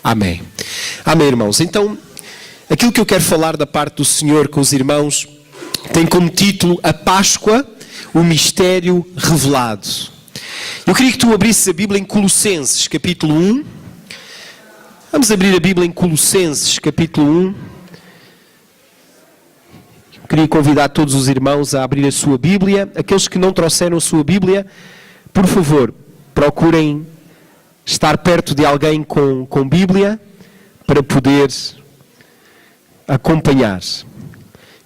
Amém. Amém, irmãos. Então, aquilo que eu quero falar da parte do Senhor com os irmãos tem como título A Páscoa, o Mistério Revelado. Eu queria que tu abrisses a Bíblia em Colossenses, capítulo 1. Vamos abrir a Bíblia em Colossenses, capítulo 1. Eu queria convidar todos os irmãos a abrir a sua Bíblia. Aqueles que não trouxeram a sua Bíblia, por favor, procurem estar perto de alguém com Bíblia para poder acompanhar.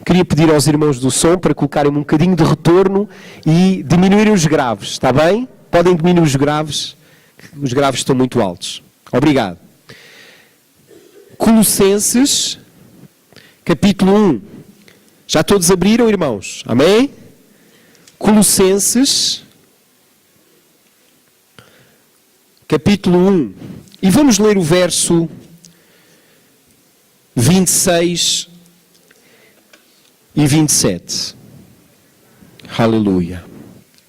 Queria pedir aos irmãos do som para colocarem um bocadinho de retorno e diminuírem os graves, está bem? Podem diminuir os graves estão muito altos. Obrigado. Colossenses, capítulo 1. Já todos abriram, irmãos? Amém? Colossenses, capítulo 1. E vamos ler o verso 26 e 27. Aleluia.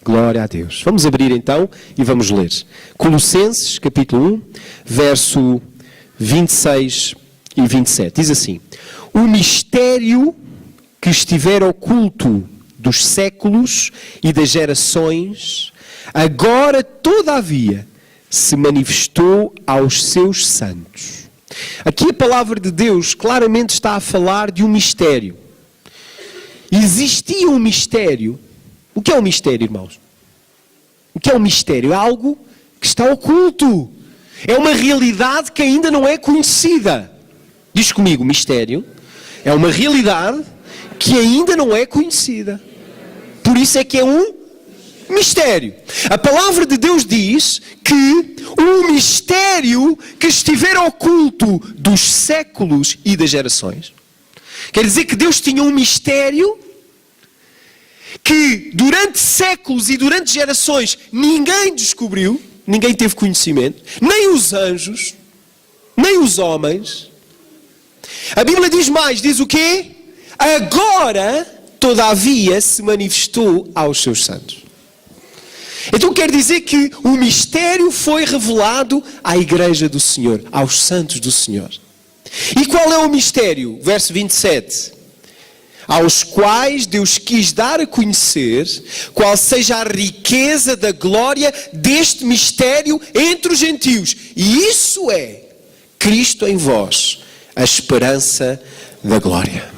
Glória a Deus. Vamos abrir então e vamos ler. Colossenses, capítulo 1, verso 26 e 27. Diz assim: O mistério que estiver oculto dos séculos e das gerações, agora, todavia, se manifestou aos seus santos. Aqui a palavra de Deus claramente está a falar de um mistério. Existia um mistério. O que é um mistério, irmãos? O que é um mistério? É algo que está oculto. É uma realidade que ainda não é conhecida. Diz comigo, mistério é uma realidade que ainda não é conhecida. Por isso é que é um mistério. A palavra de Deus diz que o mistério que estiver oculto dos séculos e das gerações. Quer dizer que Deus tinha um mistério que durante séculos e durante gerações ninguém descobriu, ninguém teve conhecimento, nem os anjos, nem os homens. A Bíblia diz mais, diz o quê? Agora, todavia, se manifestou aos seus santos. Então quer dizer que o mistério foi revelado à igreja do Senhor, aos santos do Senhor. E qual é o mistério? Verso 27. Aos quais Deus quis dar a conhecer qual seja a riqueza da glória deste mistério entre os gentios. E isso é Cristo em vós, a esperança da glória.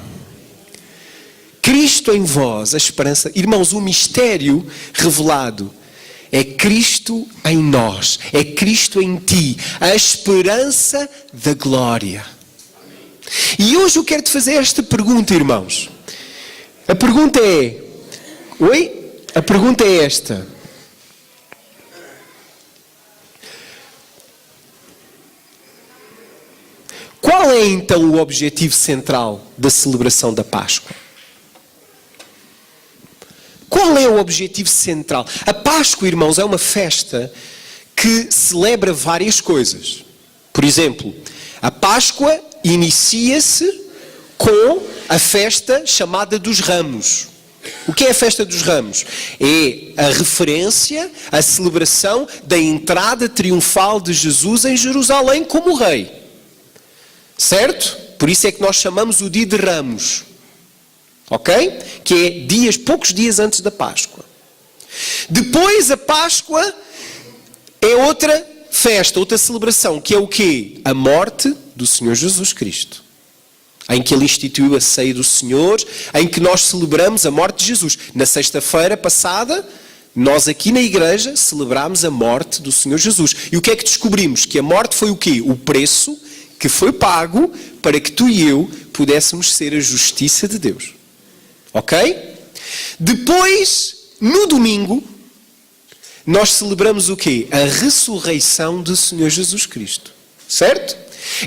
Cristo em vós, a esperança. Irmãos, o mistério revelado é Cristo em nós, é Cristo em ti, a esperança da glória. E hoje eu quero te fazer esta pergunta, irmãos. A pergunta é... A pergunta é esta. Qual é então o objetivo central da celebração da Páscoa? Qual é o objetivo central? A Páscoa, irmãos, é uma festa que celebra várias coisas. Por exemplo, a Páscoa inicia-se com a festa chamada dos Ramos. O que é a festa dos Ramos? É a referência, a celebração da entrada triunfal de Jesus em Jerusalém como rei. Certo? Por isso é que nós chamamos o dia de Ramos. Ok? Que é poucos dias antes da Páscoa. Depois a Páscoa é outra festa, outra celebração, que é o quê? A morte do Senhor Jesus Cristo. Em que Ele instituiu a ceia do Senhor, em que nós celebramos a morte de Jesus. Na sexta-feira passada, nós aqui na igreja celebramos a morte do Senhor Jesus. E o que é que descobrimos? Que a morte foi o quê? O preço que foi pago para que tu e eu pudéssemos ser a justiça de Deus. Ok? Depois, no domingo, nós celebramos o quê? A ressurreição do Senhor Jesus Cristo. Certo?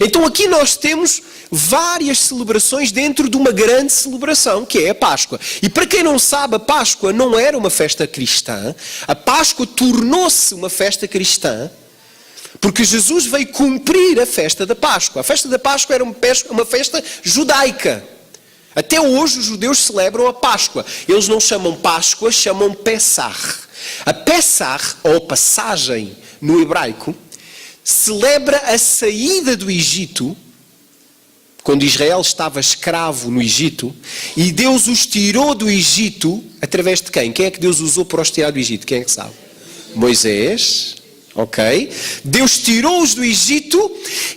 Então aqui nós temos várias celebrações dentro de uma grande celebração, que é a Páscoa. E para quem não sabe, a Páscoa não era uma festa cristã. A Páscoa tornou-se uma festa cristã porque Jesus veio cumprir a festa da Páscoa. A festa da Páscoa era uma festa judaica. Até hoje os judeus celebram a Páscoa. Eles não chamam Páscoa, chamam Pessach. A Pessach, ou passagem no hebraico, celebra a saída do Egito, quando Israel estava escravo no Egito, e Deus os tirou do Egito, através de quem? Quem é que Deus usou para os tirar do Egito? Quem é que sabe? Moisés, ok? Deus tirou-os do Egito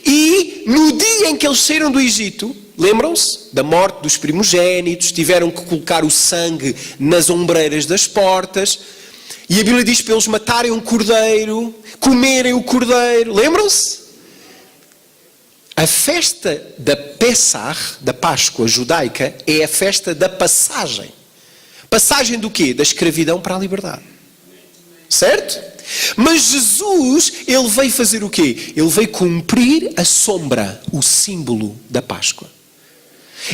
e no dia em que eles saíram do Egito, lembram-se da morte dos primogénitos, tiveram que colocar o sangue nas ombreiras das portas, e a Bíblia diz para eles matarem um cordeiro, comerem o cordeiro, lembram-se? A festa da Pessah, da Páscoa judaica, é a festa da passagem. Passagem do quê? Da escravidão para a liberdade. Certo? Mas Jesus, ele veio fazer o quê? Ele veio cumprir a sombra, o símbolo da Páscoa.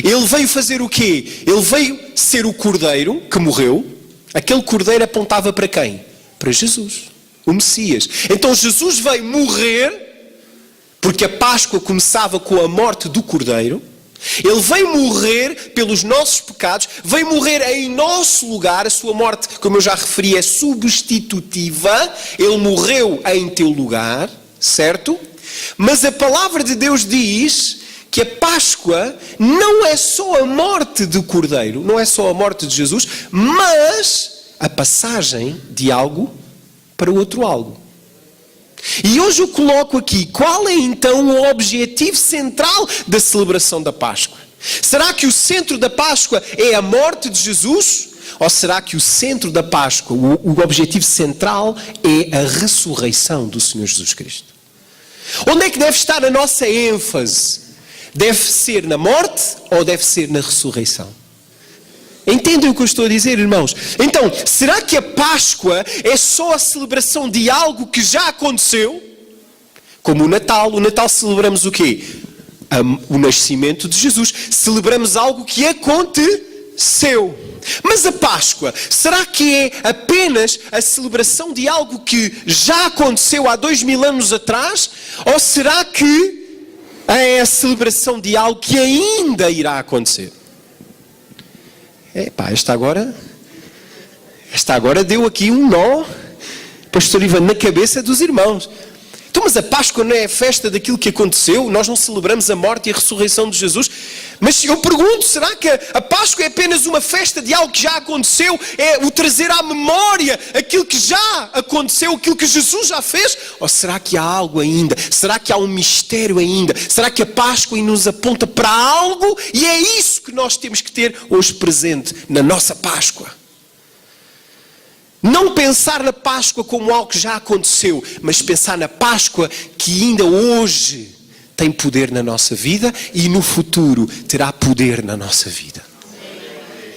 Ele veio fazer o quê? Ele veio ser o cordeiro que morreu. Aquele cordeiro apontava para quem? Para Jesus, o Messias. Então Jesus veio morrer, porque a Páscoa começava com a morte do cordeiro. Ele veio morrer pelos nossos pecados, veio morrer em nosso lugar. A sua morte, como eu já referi, é substitutiva. Ele morreu em teu lugar, certo? Mas a palavra de Deus diz que a Páscoa não é só a morte do cordeiro, não é só a morte de Jesus, mas a passagem de algo para outro algo. E hoje eu coloco aqui, qual é então o objetivo central da celebração da Páscoa? Será que o centro da Páscoa é a morte de Jesus? Ou será que o centro da Páscoa, o objetivo central é a ressurreição do Senhor Jesus Cristo? Onde é que deve estar a nossa ênfase? Deve ser na morte ou deve ser na ressurreição? Entendem o que eu estou a dizer, irmãos? Então, será que a Páscoa é só a celebração de algo que já aconteceu? Como o Natal. O Natal celebramos o quê? O nascimento de Jesus. Celebramos algo que aconteceu. Mas a Páscoa, será que é apenas a celebração de algo que já aconteceu há 2000 anos atrás? Ou será que é a celebração de algo que ainda irá acontecer? Esta agora deu aqui um nó, pastor Ivan, na cabeça dos irmãos. Então, mas a Páscoa não é a festa daquilo que aconteceu? Nós não celebramos a morte e a ressurreição de Jesus? Mas eu pergunto, será que a Páscoa é apenas uma festa de algo que já aconteceu? É o trazer à memória aquilo que já aconteceu, aquilo que Jesus já fez? Ou será que há algo ainda? Será que há um mistério ainda? Será que a Páscoa nos aponta para algo? E é isso que nós temos que ter hoje presente na nossa Páscoa. Não pensar na Páscoa como algo que já aconteceu, mas pensar na Páscoa que ainda hoje tem poder na nossa vida e no futuro terá poder na nossa vida.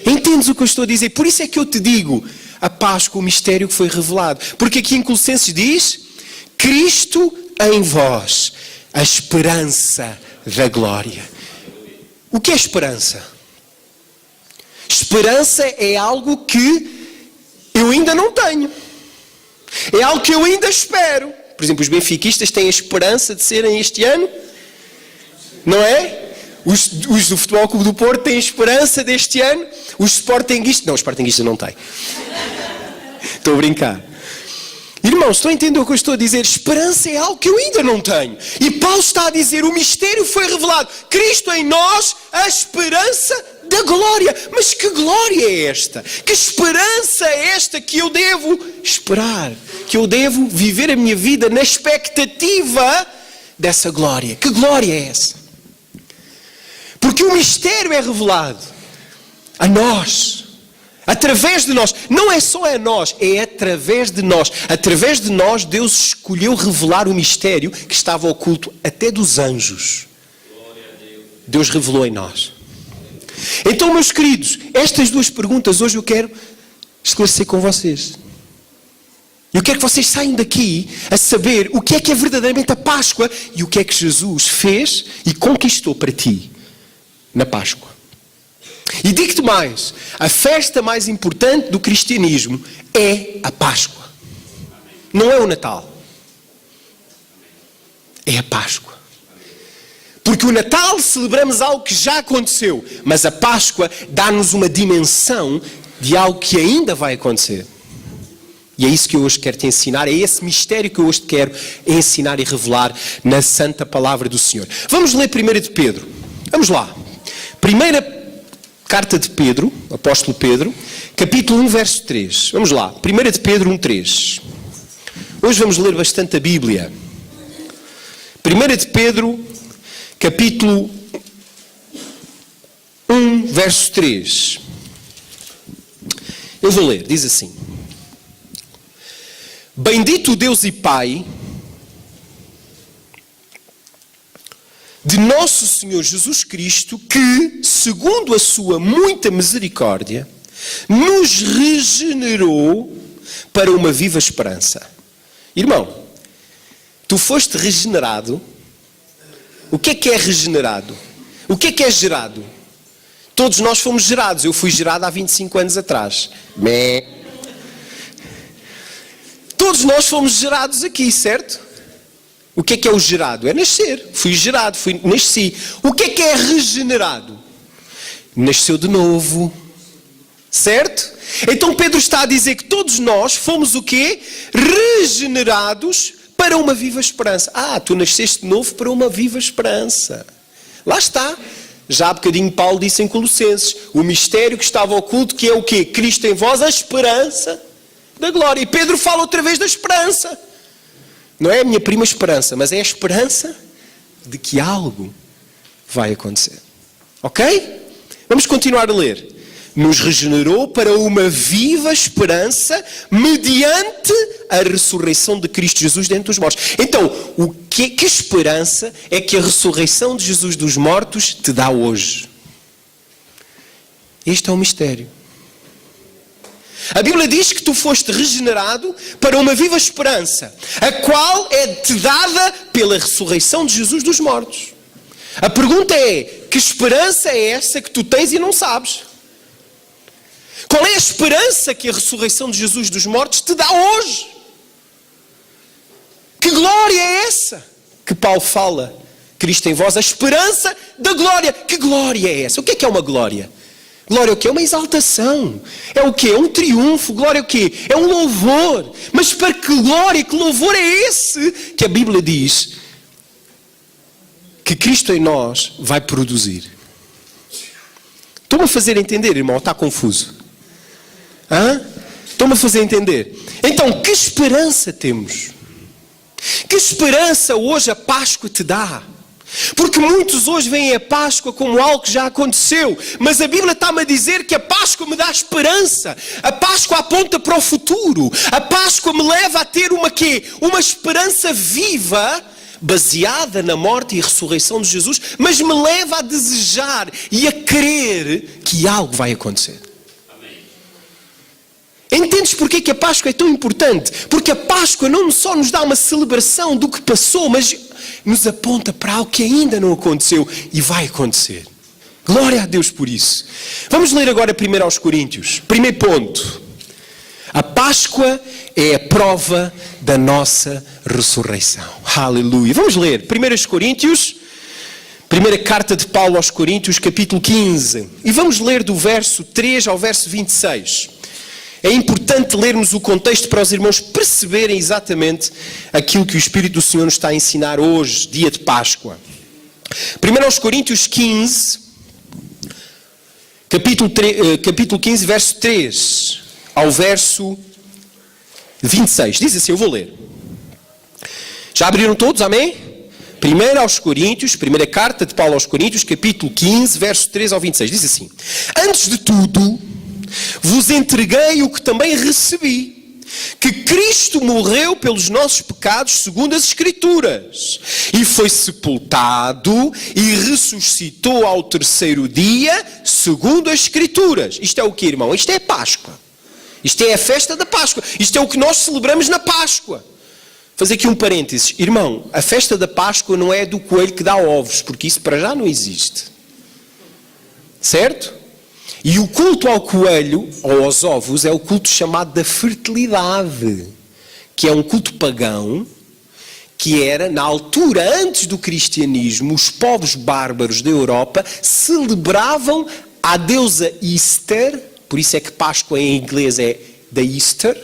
Entendes o que eu estou a dizer? Por isso é que eu te digo, a Páscoa, o mistério que foi revelado. Porque aqui em Colossenses diz, Cristo em vós, a esperança da glória. O que é esperança? Esperança é algo que eu ainda não tenho. É algo que eu ainda espero. Por exemplo, os benfiquistas têm a esperança de serem este ano, não é? Os do Futebol Clube do Porto têm a esperança deste ano. Os sportinguistas... Não, os sportinguistas não têm. Estou a brincar. Irmãos, estão a entender o que eu estou a dizer? Esperança é algo que eu ainda não tenho. E Paulo está a dizer, o mistério foi revelado. Cristo em nós, a esperança da glória. Mas que glória é esta? Que esperança é esta que eu devo esperar? Que eu devo viver a minha vida na expectativa dessa glória? Que glória é essa? Porque o mistério é revelado a nós. Através de nós, não é só a nós, é através de nós. Através de nós, Deus escolheu revelar o mistério que estava oculto até dos anjos. Deus revelou em nós. Então, meus queridos, estas duas perguntas hoje eu quero esclarecer com vocês. Eu quero que vocês saiam daqui a saber o que é verdadeiramente a Páscoa e o que é que Jesus fez e conquistou para ti na Páscoa. E digo-te mais, a festa mais importante do cristianismo é a Páscoa. Não é o Natal. É a Páscoa. Porque o Natal celebramos algo que já aconteceu, mas a Páscoa dá-nos uma dimensão de algo que ainda vai acontecer. E é isso que eu hoje quero te ensinar, é esse mistério que eu hoje te quero ensinar e revelar na santa palavra do Senhor. Vamos ler 1 de Pedro. Vamos lá. Primeira carta de Pedro, apóstolo Pedro, capítulo 1, verso 3. Vamos lá. 1 de Pedro 1, 3. Hoje vamos ler bastante a Bíblia. 1 de Pedro, capítulo 1, verso 3. Eu vou ler, diz assim. Bendito Deus e Pai de nosso Senhor Jesus Cristo, que, segundo a sua muita misericórdia, nos regenerou para uma viva esperança. Irmão, tu foste regenerado. O que é regenerado? O que é gerado? Todos nós fomos gerados. Eu fui gerado há 25 anos atrás. Todos nós fomos gerados aqui, certo? O que é o gerado? É nascer. Fui gerado, nasci. O que é regenerado? Nasceu de novo. Certo? Então Pedro está a dizer que todos nós fomos o quê? Regenerados para uma viva esperança. Tu nasceste de novo para uma viva esperança. Lá está. Já há bocadinho Paulo disse em Colossenses, o mistério que estava oculto, que é o quê? Cristo em vós, a esperança da glória. E Pedro fala outra vez da esperança. Não é a minha prima esperança, mas é a esperança de que algo vai acontecer. Ok? Vamos continuar a ler. Nos regenerou para uma viva esperança mediante a ressurreição de Cristo Jesus dentre os mortos. Então, que esperança é que a ressurreição de Jesus dos mortos te dá hoje? Este é o mistério. A Bíblia diz que tu foste regenerado para uma viva esperança, a qual é-te dada pela ressurreição de Jesus dos mortos. A pergunta é, que esperança é essa que tu tens e não sabes? Qual é a esperança que a ressurreição de Jesus dos mortos te dá hoje? Que glória é essa que Paulo fala? Cristo em vós, a esperança da glória. Que glória é essa? O que é uma glória? Glória é o quê? É uma exaltação. É o quê? É um triunfo. Glória é o quê? É um louvor. Mas para que glória, que louvor é esse que a Bíblia diz que Cristo em nós vai produzir? Estou-me a fazer entender, irmão? Está confuso? Estou-me a fazer entender. Então, que esperança temos? Que esperança hoje a Páscoa te dá? Porque muitos hoje veem a Páscoa como algo que já aconteceu, mas a Bíblia está-me a dizer que a Páscoa me dá esperança. A Páscoa aponta para o futuro. A Páscoa me leva a ter uma esperança viva, baseada na morte e ressurreição de Jesus, mas me leva a desejar e a crer que algo vai acontecer. Entendes porque que a Páscoa é tão importante? Porque a Páscoa não só nos dá uma celebração do que passou, mas nos aponta para algo que ainda não aconteceu e vai acontecer. Glória a Deus por isso. Vamos ler agora 1 aos Coríntios. Primeiro ponto. A Páscoa é a prova da nossa ressurreição. Aleluia. Vamos ler 1 Coríntios, primeira carta de Paulo aos Coríntios, capítulo 15. E vamos ler do verso 3 ao verso 26. É importante lermos o contexto para os irmãos perceberem exatamente aquilo que o Espírito do Senhor nos está a ensinar hoje, dia de Páscoa. 1 aos Coríntios 15, capítulo 15, verso 3 ao verso 26. Diz assim, eu vou ler. Já abriram todos, amém? 1 aos Coríntios, primeira carta de Paulo aos Coríntios, capítulo 15, verso 3 ao 26. Diz assim, antes de tudo, vos entreguei o que também recebi, que Cristo morreu pelos nossos pecados segundo as Escrituras, e foi sepultado e ressuscitou ao terceiro dia segundo as Escrituras. Isto é o que, irmão? Isto é a Páscoa. Isto é a festa da Páscoa. Isto é o que nós celebramos na Páscoa. Fazer aqui um parênteses. Irmão, a festa da Páscoa não é do coelho que dá ovos, porque isso para já não existe. Certo? E o culto ao coelho, ou aos ovos, é o culto chamado da fertilidade, que é um culto pagão, que era, na altura, antes do cristianismo, os povos bárbaros da Europa celebravam a deusa Easter, por isso é que Páscoa em inglês é the Easter,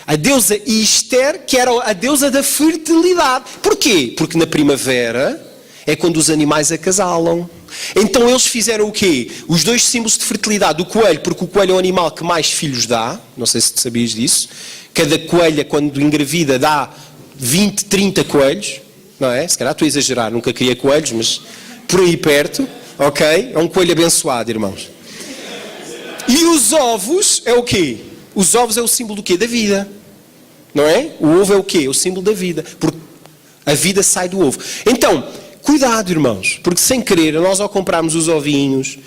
A deusa Íster, que era a deusa da fertilidade. Porquê? Porque na primavera é quando os animais acasalam. Então eles fizeram o quê? Os dois símbolos de fertilidade. O coelho, porque o coelho é o animal que mais filhos dá. Não sei se tu sabias disso. Cada coelha, quando engravida, dá 20, 30 coelhos. Não é? Se calhar estou a exagerar, nunca queria coelhos, mas por aí perto. Ok? É um coelho abençoado, irmãos. E os ovos é o quê? Os ovos é o símbolo do quê? Da vida. Não é? O ovo é o quê? O símbolo da vida. Porque a vida sai do ovo. Então, cuidado, irmãos. Porque sem querer, nós ao comprarmos os ovinhos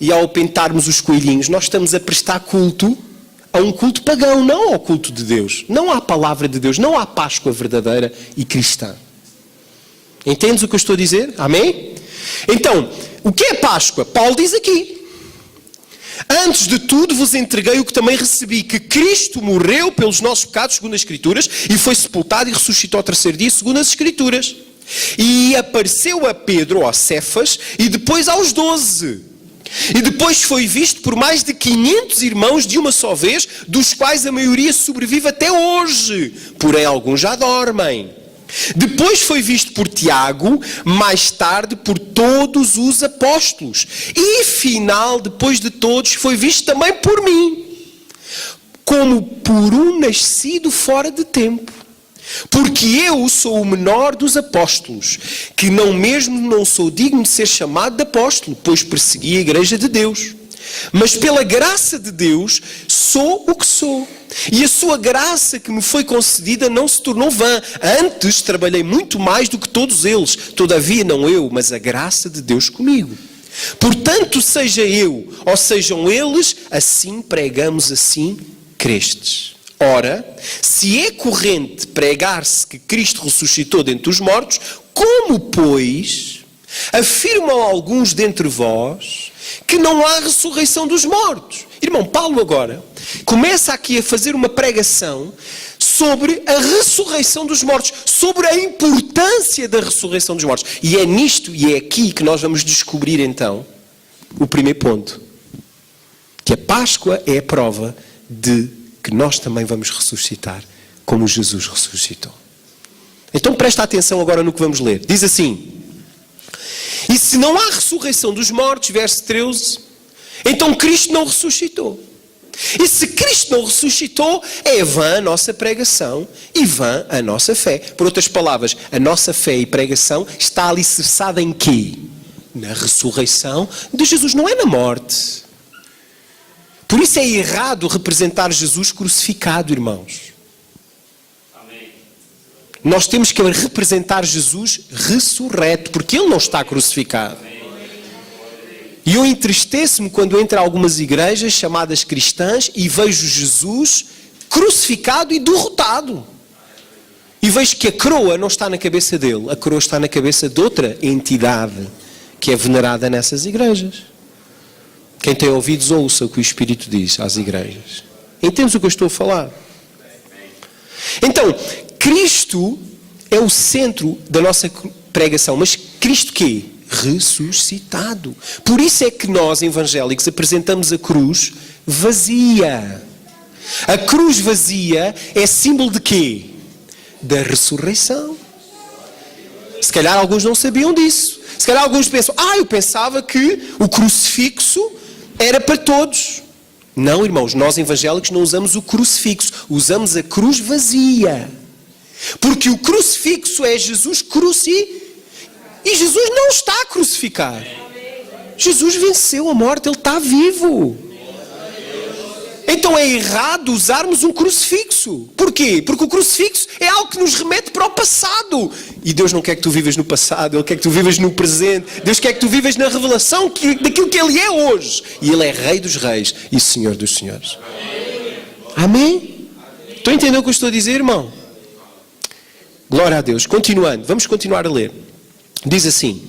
e ao pintarmos os coelhinhos, nós estamos a prestar culto a um culto pagão, não ao culto de Deus. Não à palavra de Deus. Não à Páscoa verdadeira e cristã. Entendes o que eu estou a dizer? Amém? Então, o que é Páscoa? Paulo diz aqui. Antes de tudo vos entreguei o que também recebi, que Cristo morreu pelos nossos pecados, segundo as Escrituras, e foi sepultado e ressuscitou ao terceiro dia, segundo as Escrituras. E apareceu a Pedro, ou a Cefas, e depois aos 12. E depois foi visto por mais de 500 irmãos de uma só vez, dos quais a maioria sobrevive até hoje, porém alguns já dormem. Depois foi visto por Tiago, mais tarde por todos os apóstolos. E final, depois de todos, foi visto também por mim, como por um nascido fora de tempo. Porque eu sou o menor dos apóstolos, que não sou digno de ser chamado de apóstolo, pois persegui a igreja de Deus. Mas pela graça de Deus sou o que sou. E a sua graça que me foi concedida não se tornou vã. Antes trabalhei muito mais do que todos eles. Todavia não eu, mas a graça de Deus comigo. Portanto, seja eu ou sejam eles, assim pregamos, assim crestes. Ora, se é corrente pregar-se que Cristo ressuscitou dentre os mortos, como, pois, afirmam alguns dentre vós que não há ressurreição dos mortos? Irmão, Paulo agora começa aqui a fazer uma pregação sobre a ressurreição dos mortos, sobre a importância da ressurreição dos mortos. E é nisto e é aqui que nós vamos descobrir então o primeiro ponto. Que a Páscoa é a prova de que nós também vamos ressuscitar como Jesus ressuscitou. Então presta atenção agora no que vamos ler. Diz assim: e se não há ressurreição dos mortos, verso 13, então Cristo não ressuscitou. E se Cristo não ressuscitou, é vã a nossa pregação e vã a nossa fé. Por outras palavras, a nossa fé e pregação está alicerçada em quê? Na ressurreição de Jesus, não é na morte. Por isso é errado representar Jesus crucificado, irmãos. Amém. Nós temos que representar Jesus ressurreto, porque Ele não está crucificado. Amém. E eu entristeço-me quando entro em algumas igrejas chamadas cristãs e vejo Jesus crucificado e derrotado. E vejo que a coroa não está na cabeça dele, a coroa está na cabeça de outra entidade que é venerada nessas igrejas. Quem tem ouvidos, ouça o que o Espírito diz às igrejas. Entendes o que eu estou a falar? Então, Cristo é o centro da nossa pregação. Mas Cristo quê? Ressuscitado. Por isso é que nós, evangélicos, apresentamos a cruz vazia. A cruz vazia é símbolo de quê? Da ressurreição. Se calhar alguns não sabiam disso. Se calhar alguns pensam, eu pensava que o crucifixo era para todos. Não, irmãos, nós evangélicos não usamos o crucifixo, usamos a cruz vazia. Porque o crucifixo é Jesus e Jesus não está crucificado. Jesus venceu a morte, Ele está vivo. Então é errado usarmos um crucifixo. Porquê? Porque o crucifixo é algo que nos remete para o passado. E Deus não quer que tu vivas no passado, Ele quer que tu vivas no presente. Deus quer que tu vivas na revelação daquilo que Ele é hoje. E Ele é Rei dos Reis e Senhor dos Senhores. Amém? Estão a entender o que eu estou a dizer, irmão? Glória a Deus. Continuando, vamos continuar a ler. Diz assim,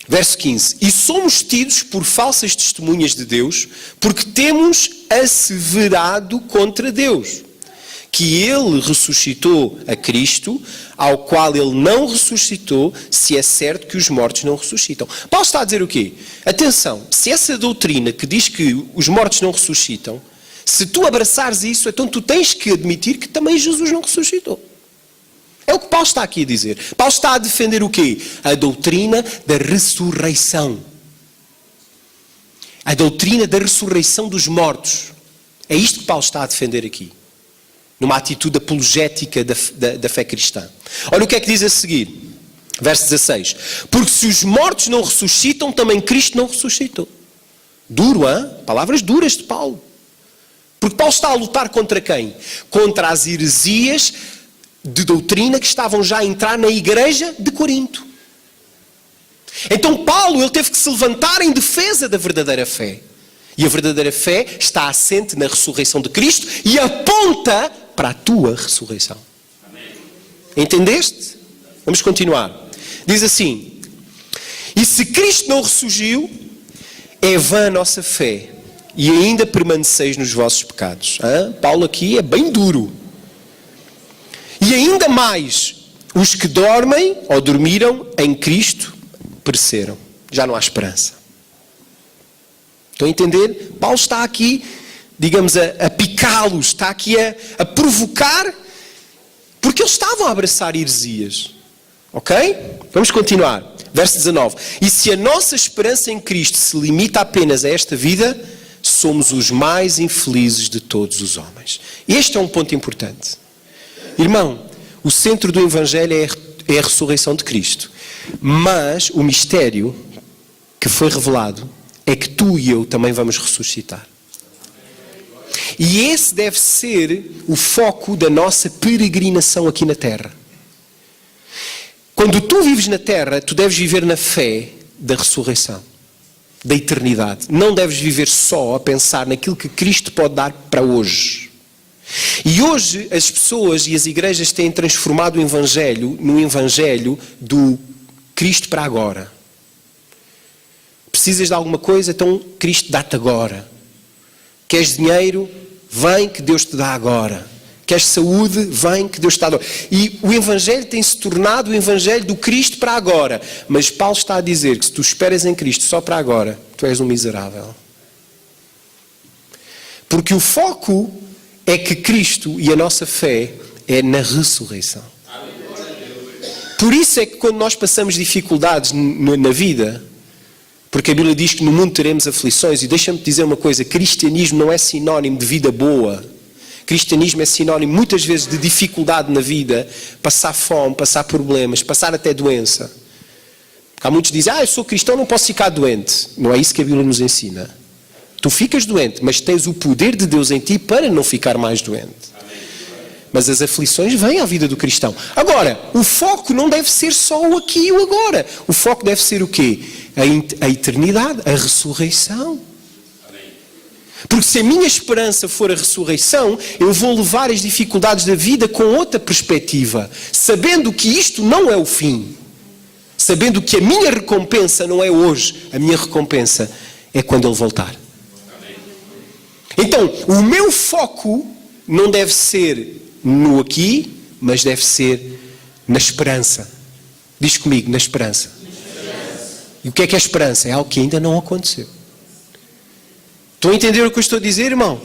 verso 15: e somos tidos por falsas testemunhas de Deus, porque temos asseverado contra Deus, que Ele ressuscitou a Cristo, ao qual Ele não ressuscitou, se é certo que os mortos não ressuscitam. Paulo está a dizer o quê? Atenção, se essa doutrina que diz que os mortos não ressuscitam, Se tu abraçares isso, então tu tens que admitir que também Jesus não ressuscitou. É o que Paulo está aqui a dizer. Paulo está a defender o quê? A doutrina da ressurreição. A doutrina da ressurreição dos mortos. É isto que Paulo está a defender aqui. Numa atitude apologética da fé cristã. Olha o que é que diz a seguir. Verso 16. Porque se os mortos não ressuscitam, também Cristo não ressuscitou. Duro, hein? Palavras duras de Paulo. Porque Paulo está a lutar contra quem? Contra as heresias de doutrina que estavam já a entrar na igreja de Corinto. Então Paulo, ele teve que se levantar em defesa da verdadeira fé. E a verdadeira fé está assente na ressurreição de Cristo e aponta para a tua ressurreição. Amém. Entendeste? Vamos continuar. Diz assim: e se Cristo não ressurgiu, é vã a nossa fé, e ainda permaneceis nos vossos pecados. Paulo aqui é bem duro. E ainda mais, os que dormem ou dormiram em Cristo pereceram. Já não há esperança. Estão a entender? Paulo está aqui, digamos, a picá-los, está aqui a provocar, porque eles estavam a abraçar heresias. Ok? Vamos continuar. Verso 19. E se a nossa esperança em Cristo se limita apenas a esta vida, somos os mais infelizes de todos os homens. Este é um ponto importante. Irmão, o centro do Evangelho é a ressurreição de Cristo. Mas o mistério que foi revelado é que tu e eu também vamos ressuscitar. E esse deve ser o foco da nossa peregrinação aqui na Terra. Quando tu vives na Terra, tu deves viver na fé da ressurreição, da eternidade. Não deves viver só a pensar naquilo que Cristo pode dar para hoje. E hoje as pessoas e as igrejas têm transformado o Evangelho no Evangelho do Cristo para agora. Precisas de alguma coisa? Então Cristo dá-te agora. Queres dinheiro? Vem que Deus te dá agora. Queres saúde? Vem que Deus te dá agora. E o Evangelho tem-se tornado o Evangelho do Cristo para agora. Mas Paulo está a dizer que se tu esperas em Cristo só para agora, tu és um miserável. Porque o foco é que Cristo e a nossa fé é na ressurreição. Por isso é que quando nós passamos dificuldades na vida, porque a Bíblia diz que no mundo teremos aflições, e deixa-me dizer uma coisa, cristianismo não é sinónimo de vida boa. Cristianismo é sinónimo muitas vezes de dificuldade na vida, passar fome, passar problemas, passar até doença. Porque há muitos que dizem, eu sou cristão, não posso ficar doente. Não é isso que a Bíblia nos ensina. Tu ficas doente, mas tens o poder de Deus em ti para não ficar mais doente. Mas as aflições vêm à vida do cristão. Agora, o foco não deve ser só o aqui e o agora. O foco deve ser o quê? A eternidade, a ressurreição. Porque se a minha esperança for a ressurreição, eu vou levar as dificuldades da vida com outra perspectiva, sabendo que isto não é o fim. Sabendo que a minha recompensa não é hoje, a minha recompensa é quando Ele voltar. Então, o meu foco não deve ser no aqui, mas deve ser na esperança. Diz comigo, na esperança. E o que é a esperança? É algo que ainda não aconteceu. Estão a entender o que eu estou a dizer, irmão?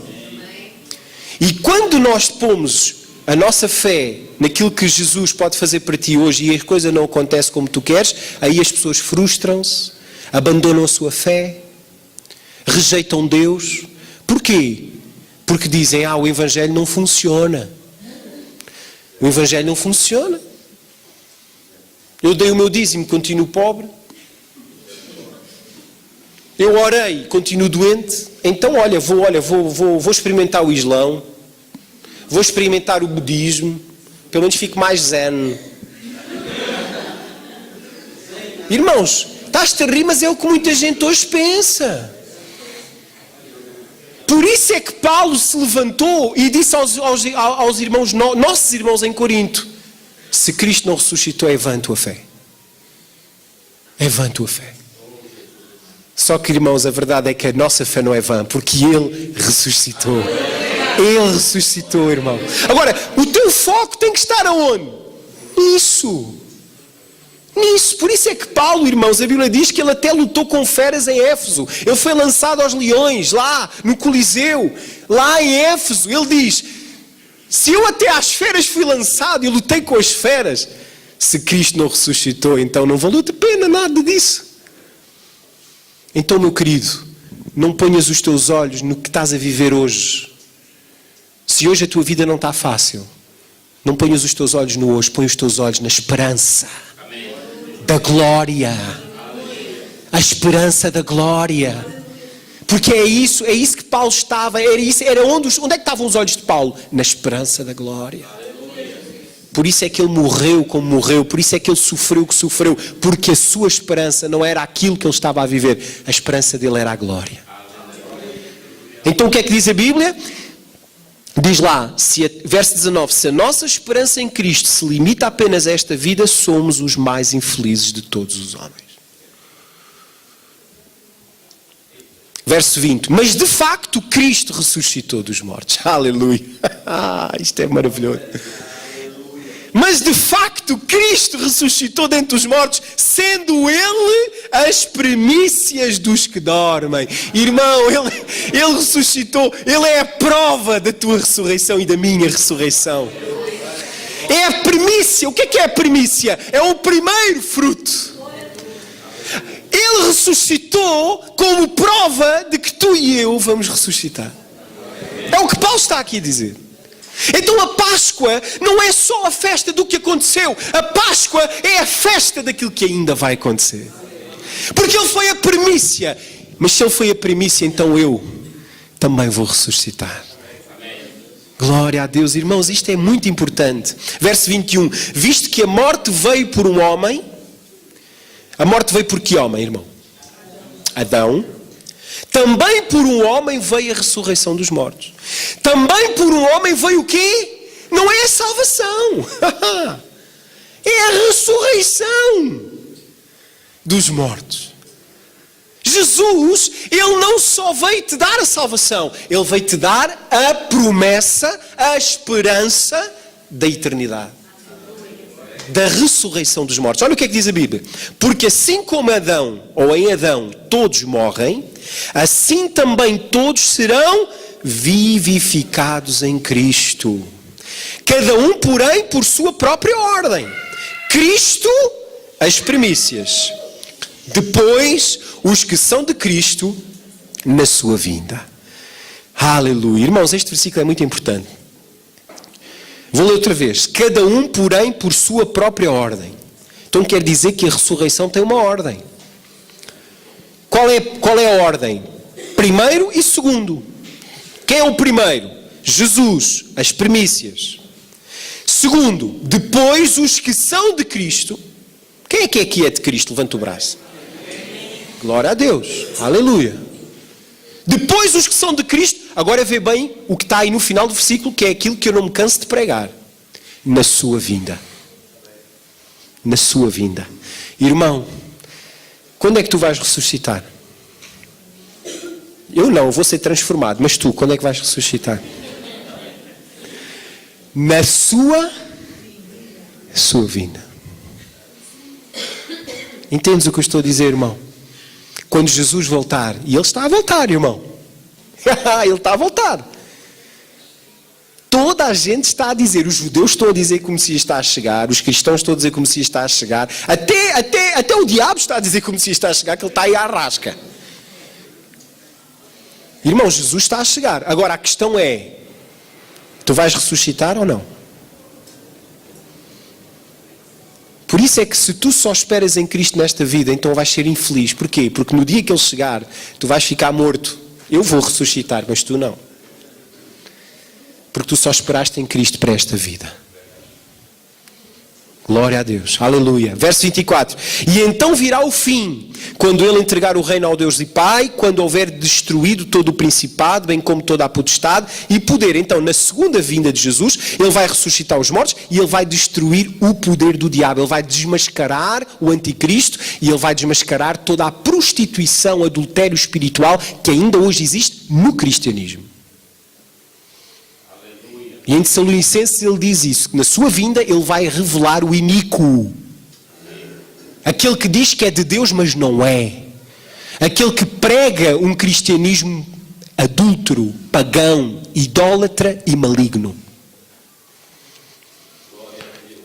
E quando nós pomos a nossa fé naquilo que Jesus pode fazer para ti hoje e a coisa não acontece como tu queres, aí as pessoas frustram-se, abandonam a sua fé, rejeitam Deus. Porquê? Porque dizem, o Evangelho não funciona. O Evangelho não funciona. Eu dei o meu dízimo, continuo pobre. Eu orei, continuo doente. Então, vou experimentar o Islão. Vou experimentar o budismo. Pelo menos fico mais zen. Irmãos, estás-te a rir, mas é o que muita gente hoje pensa. Por isso é que Paulo se levantou e disse aos irmãos, nossos irmãos em Corinto, se Cristo não ressuscitou, é vã a tua fé. É vã a tua fé. Só que, irmãos, a verdade é que a nossa fé não é vã, porque Ele ressuscitou. Ele ressuscitou, irmão. Agora, o teu foco tem que estar aonde? Nisso. nisso. Por isso é que Paulo, irmãos, a Bíblia diz que ele até lutou com feras em Éfeso. Ele foi lançado aos leões, lá no Coliseu, lá em Éfeso. Ele diz, se eu até às feras fui lançado e lutei com as feras, se Cristo não ressuscitou, então não valeu a pena nada disso. Então, meu querido, não ponhas os teus olhos no que estás a viver hoje. Se hoje a tua vida não está fácil, não ponhas os teus olhos no hoje, põe os teus olhos na esperança. Amém. Da glória. Amém. A esperança da glória. Porque é isso que Paulo estava, era onde é que estavam os olhos de Paulo? Na esperança da glória. Por isso é que ele morreu como morreu, por isso é que ele sofreu o que sofreu, porque a sua esperança não era aquilo que ele estava a viver, a esperança dele era a glória. Então o que é que diz a Bíblia? Diz lá, verso 19, se a nossa esperança em Cristo se limita apenas a esta vida, somos os mais infelizes de todos os homens. Verso 20, mas de facto Cristo ressuscitou dos mortos. Aleluia. Isto é maravilhoso. Mas de facto Cristo ressuscitou dentre os mortos, sendo Ele as primícias dos que dormem. Irmão, Ele ressuscitou, Ele é a prova da tua ressurreição e da minha ressurreição. É a primícia. O que é a primícia? É o primeiro fruto. Ele ressuscitou como prova de que tu e eu vamos ressuscitar. É o que Paulo está aqui a dizer. Então a Páscoa não é só a festa do que aconteceu. A Páscoa é a festa daquilo que ainda vai acontecer. Porque Ele foi a primícia. Mas se Ele foi a primícia, então eu também vou ressuscitar. Glória a Deus, irmãos, isto é muito importante. Verso 21. Visto que a morte veio por um homem. A morte veio por que homem, irmão? Adão. Também por um homem veio a ressurreição dos mortos. Também por um homem veio o quê? Não é a salvação. É a ressurreição dos mortos. Jesus, Ele não só veio te dar a salvação, Ele veio te dar a promessa, a esperança da eternidade. Da ressurreição dos mortos. Olha o que é que diz a Bíblia. Porque assim como Adão, ou em Adão, todos morrem, assim também todos serão vivificados em Cristo. Cada um, porém, por sua própria ordem. Cristo, as primícias. Depois, os que são de Cristo, na sua vinda. Aleluia. Irmãos, este versículo é muito importante. Vou ler outra vez. Cada um, porém, por sua própria ordem. Então quer dizer que a ressurreição tem uma ordem. Qual é a ordem? Primeiro e segundo. Quem é o primeiro? Jesus, as primícias. Segundo, depois os que são de Cristo. Quem é que aqui é de Cristo? Levanta o braço. Glória a Deus. Aleluia. Depois os que são de Cristo, agora vê bem o que está aí no final do versículo, que é aquilo que eu não me canso de pregar. Na sua vinda. Na sua vinda. Irmão, quando é que tu vais ressuscitar? Eu não, eu vou ser transformado, mas tu, quando é que vais ressuscitar? Na sua vinda. Entendes o que eu estou a dizer, irmão? Quando Jesus voltar, e Ele está a voltar, irmão. Ele está a voltar. Toda a gente está a dizer, os judeus estão a dizer que o Messias está a chegar, os cristãos estão a dizer que o Messias está a chegar, até o diabo está a dizer que o Messias está a chegar, que ele está aí à rasca. Irmão, Jesus está a chegar. Agora a questão é, tu vais ressuscitar ou não? Por isso é que se tu só esperas em Cristo nesta vida, então vais ser infeliz. Porquê? Porque no dia que Ele chegar, tu vais ficar morto. Eu vou ressuscitar, mas tu não. Porque tu só esperaste em Cristo para esta vida. Glória a Deus. Aleluia. Verso 24. E então virá o fim, quando Ele entregar o reino ao Deus e Pai, quando houver destruído todo o principado, bem como toda a potestade e poder. Então, na segunda vinda de Jesus, Ele vai ressuscitar os mortos e Ele vai destruir o poder do diabo. Ele vai desmascarar o anticristo e Ele vai desmascarar toda a prostituição, adultério espiritual que ainda hoje existe no cristianismo. E em Tessalonicenses ele diz isso, que na sua vinda ele vai revelar o iníquo. Aquele que diz que é de Deus, mas não é. Aquele que prega um cristianismo adúltero, pagão, idólatra e maligno.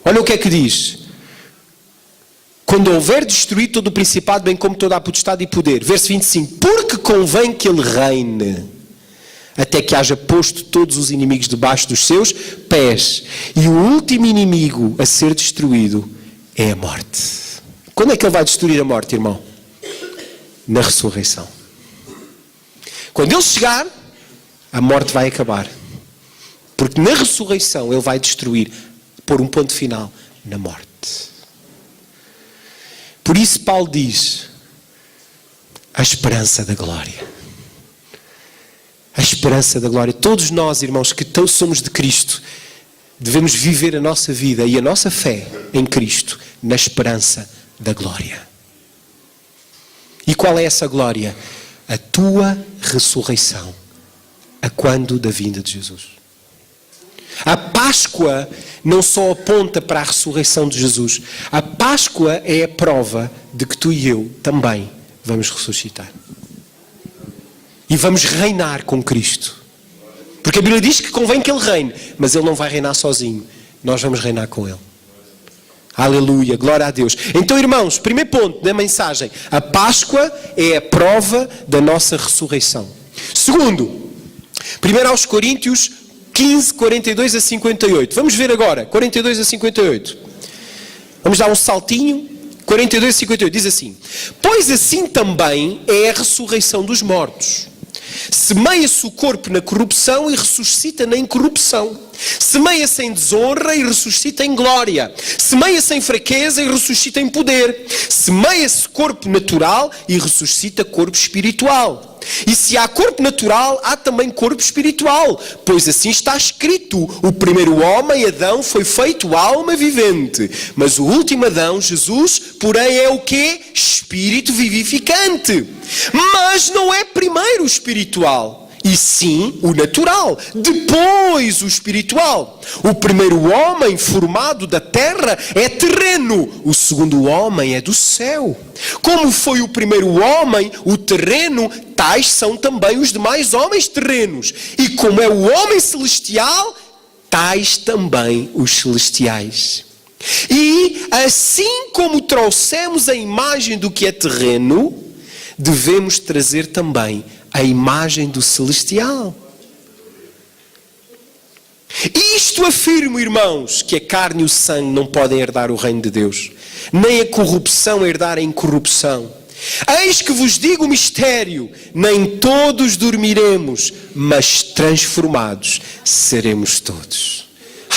Olha o que é que diz. Quando houver destruído todo o principado, bem como toda a potestade e poder. Verso 25. Porque convém que ele reine, até que haja posto todos os inimigos debaixo dos seus pés. E o último inimigo a ser destruído é a morte. Quando é que ele vai destruir a morte, irmão? Na ressurreição. Quando ele chegar, a morte vai acabar. Porque na ressurreição ele vai destruir, pôr um ponto final na morte. Por isso Paulo diz, a esperança da glória. A esperança da glória. Todos nós, irmãos, que somos de Cristo, devemos viver a nossa vida e a nossa fé em Cristo na esperança da glória. E qual é essa glória? A tua ressurreição. A quando da vinda de Jesus. A Páscoa não só aponta para a ressurreição de Jesus. A Páscoa é a prova de que tu e eu também vamos ressuscitar. E vamos reinar com Cristo. Porque a Bíblia diz que convém que Ele reine, mas Ele não vai reinar sozinho. Nós vamos reinar com Ele. Aleluia, glória a Deus. Então, irmãos, primeiro ponto da mensagem. A Páscoa é a prova da nossa ressurreição. Segundo, 1 aos Coríntios 15, 42 a 58. Vamos ver agora, 42 a 58. Vamos dar um saltinho. 42 a 58, diz assim. Pois assim também é a ressurreição dos mortos. Semeia-se o corpo na corrupção e ressuscita na incorrupção. Semeia-se em desonra e ressuscita em glória. Semeia-se em fraqueza e ressuscita em poder. Semeia-se corpo natural e ressuscita corpo espiritual. E se há corpo natural, há também corpo espiritual. Pois assim está escrito, o primeiro homem, Adão, foi feito alma vivente. Mas o último Adão, Jesus, porém é o quê? Espírito vivificante. Mas não é primeiro o espiritual, e sim o natural, depois o espiritual. O primeiro homem formado da terra é terreno, o segundo homem é do céu. Como foi o primeiro homem, o terreno, tais são também os demais homens terrenos. E como é o homem celestial, tais também os celestiais. E assim como trouxemos a imagem do que é terreno, devemos trazer também a imagem do celestial. Isto afirmo, irmãos, que a carne e o sangue não podem herdar o reino de Deus, nem a corrupção herdar a incorrupção. Eis que vos digo o mistério, nem todos dormiremos, mas transformados seremos todos.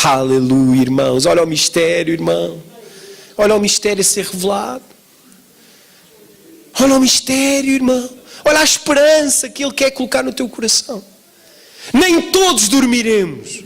Aleluia, irmãos. Olha o mistério, irmão. Olha o mistério a ser revelado. Olha o mistério, irmão. Olha a esperança que Ele quer colocar no teu coração. Nem todos dormiremos,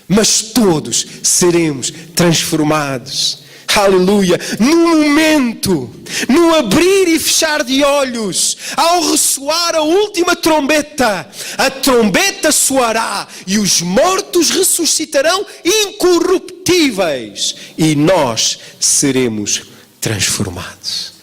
mas todos seremos transformados. Aleluia. No momento, no abrir e fechar de olhos, ao ressoar a última trombeta, a trombeta soará e os mortos ressuscitarão incorruptíveis e nós seremos transformados.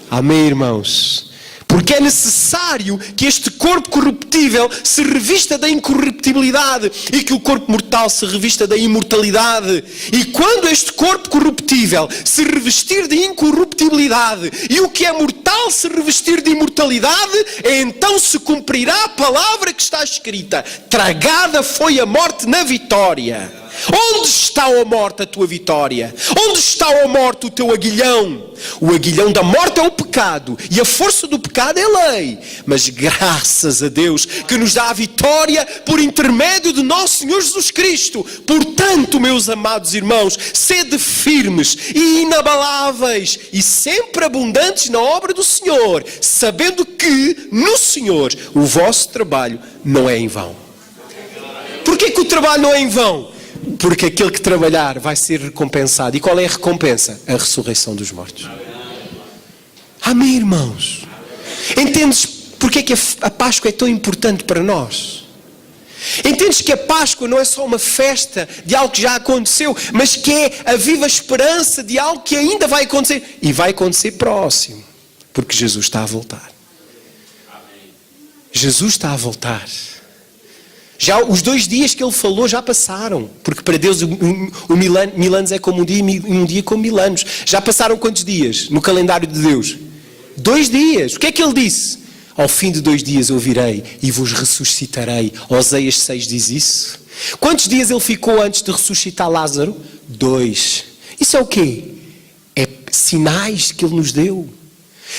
Amém, irmãos? Porque é necessário que este corpo corruptível se revista da incorruptibilidade e que o corpo mortal se revista da imortalidade. E quando este corpo corruptível se revestir de incorruptibilidade e o que é mortal se revestir de imortalidade, então se cumprirá a palavra que está escrita: tragada foi a morte na vitória. Onde está, ó morte, a tua vitória? Onde está, ó morte, o teu aguilhão? O aguilhão da morte é o pecado e a força do pecado é a lei. Mas graças a Deus que nos dá a vitória por intermédio de nosso Senhor Jesus Cristo. Portanto, meus amados irmãos, sede firmes e inabaláveis e sempre abundantes na obra do Senhor, sabendo que no Senhor o vosso trabalho não é em vão. Porquê que o trabalho não é em vão? Porque aquele que trabalhar vai ser recompensado. E qual é a recompensa? A ressurreição dos mortos. Amém, irmãos? Entendes porque é que a Páscoa é tão importante para nós? Entendes que a Páscoa não é só uma festa de algo que já aconteceu, mas que é a viva esperança de algo que ainda vai acontecer. E vai acontecer próximo, porque Jesus está a voltar. Jesus está a voltar. Já os 2 dias que ele falou já passaram, porque para Deus mil anos é como um dia e um dia como 1000 anos. Já passaram quantos dias no calendário de Deus? 2 dias. O que é que ele disse? Ao fim de 2 dias eu virei e vos ressuscitarei. Oséias 6 diz isso. Quantos dias ele ficou antes de ressuscitar Lázaro? 2. Isso é o quê? É sinais que ele nos deu.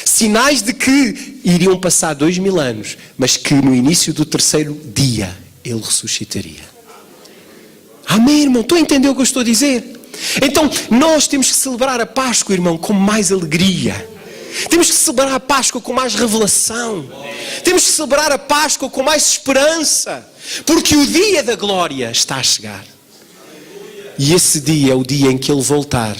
Sinais de que iriam passar 2000 anos, mas que no início do 3º dia ele ressuscitaria. Amém, irmão? Estou a entender o que eu estou a dizer? Então, nós temos que celebrar a Páscoa, irmão, com mais alegria. Temos que celebrar a Páscoa com mais revelação. Temos que celebrar a Páscoa com mais esperança. Porque o dia da glória está a chegar. E esse dia é o dia em que ele voltar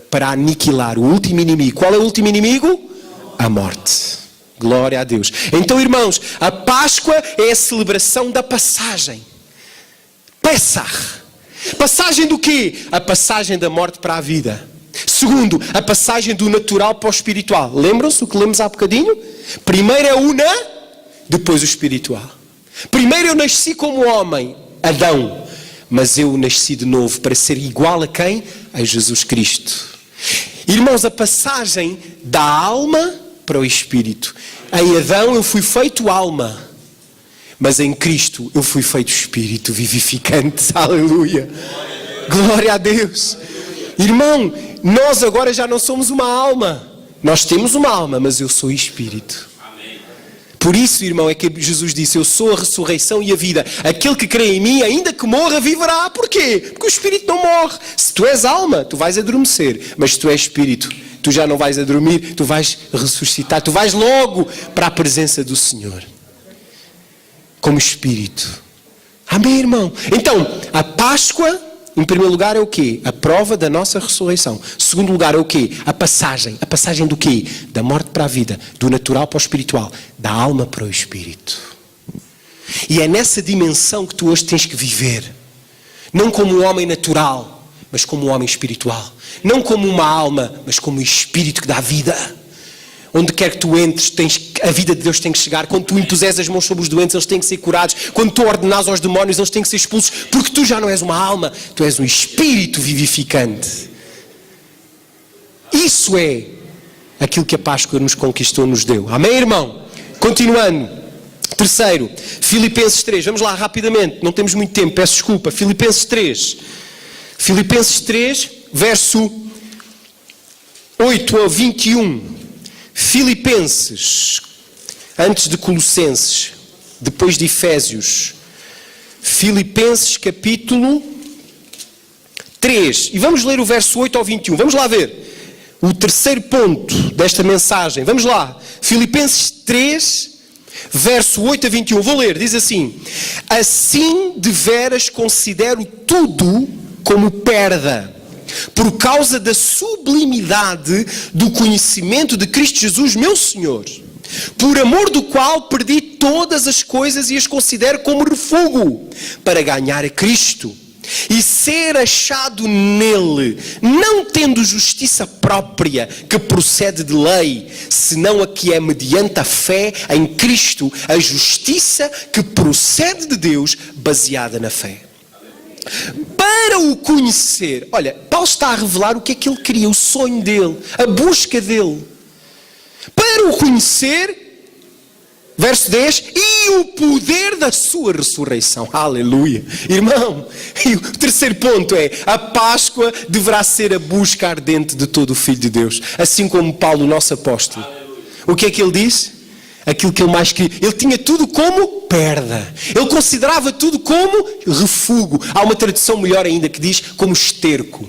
para aniquilar o último inimigo. Qual é o último inimigo? A morte. Glória a Deus. Então, irmãos, a Páscoa é a celebração da passagem. Pessah. Passagem do quê? A passagem da morte para a vida. Segundo, a passagem do natural para o espiritual. Lembram-se o que lemos há bocadinho? Primeiro é o depois o espiritual. Primeiro eu nasci como homem, Adão. Mas eu nasci de novo para ser igual a quem? A Jesus Cristo. Irmãos, a passagem da alma para o espírito. Em Adão eu fui feito alma. Mas em Cristo eu fui feito espírito vivificante. Aleluia. Glória a Deus. Irmão, nós agora já não somos uma alma. Nós temos uma alma, mas eu sou espírito. Por isso, irmão, é que Jesus disse: eu sou a ressurreição e a vida. Aquele que crê em mim, ainda que morra, viverá. Porquê? Porque o espírito não morre. Se tu és alma, tu vais adormecer. Mas se tu és espírito, tu já não vais a dormir, tu vais ressuscitar. Tu vais logo para a presença do Senhor. Como espírito. Amém, irmão? Então, a Páscoa, em primeiro lugar, é o quê? A prova da nossa ressurreição. Segundo lugar, é o quê? A passagem. A passagem do quê? Da morte para a vida. Do natural para o espiritual. Da alma para o espírito. E é nessa dimensão que tu hoje tens que viver. Não como um homem natural, mas como um homem espiritual. Não como uma alma, mas como um espírito que dá vida. Onde quer que tu entres, a vida de Deus tem que chegar. Quando tu impuseres as mãos sobre os doentes, eles têm que ser curados. Quando tu ordenas aos demónios, eles têm que ser expulsos. Porque tu já não és uma alma, tu és um espírito vivificante. Isso é aquilo que a Páscoa nos conquistou, nos deu. Amém, irmão? Continuando. Terceiro, Filipenses 3. Vamos lá rapidamente, não temos muito tempo, peço desculpa. Filipenses 3. Filipenses 3, verso 8 a 21. Filipenses, antes de Colossenses, depois de Efésios. Filipenses capítulo 3. E vamos ler o verso 8 ao 21. Vamos lá ver o terceiro ponto desta mensagem. Vamos lá. Filipenses 3, verso 8 a 21. Vou ler, diz assim: assim deveras considero tudo como perda, por causa da sublimidade do conhecimento de Cristo Jesus, meu Senhor, por amor do qual perdi todas as coisas e as considero como refúgio, para ganhar a Cristo e ser achado nele, não tendo justiça própria que procede de lei, senão a que é mediante a fé em Cristo, a justiça que procede de Deus, baseada na fé. Para o conhecer, olha, Paulo está a revelar o que é que ele queria, o sonho dele, a busca dele. Para o conhecer, verso 10, e o poder da sua ressurreição. Aleluia. Irmão, e o terceiro ponto é: a Páscoa deverá ser a busca ardente de todo o Filho de Deus. Assim como Paulo, o nosso apóstolo. O que é que ele diz? Aquilo que ele mais queria. Ele tinha tudo como perda. Ele considerava tudo como refúgio. Há uma tradução melhor ainda que diz como esterco.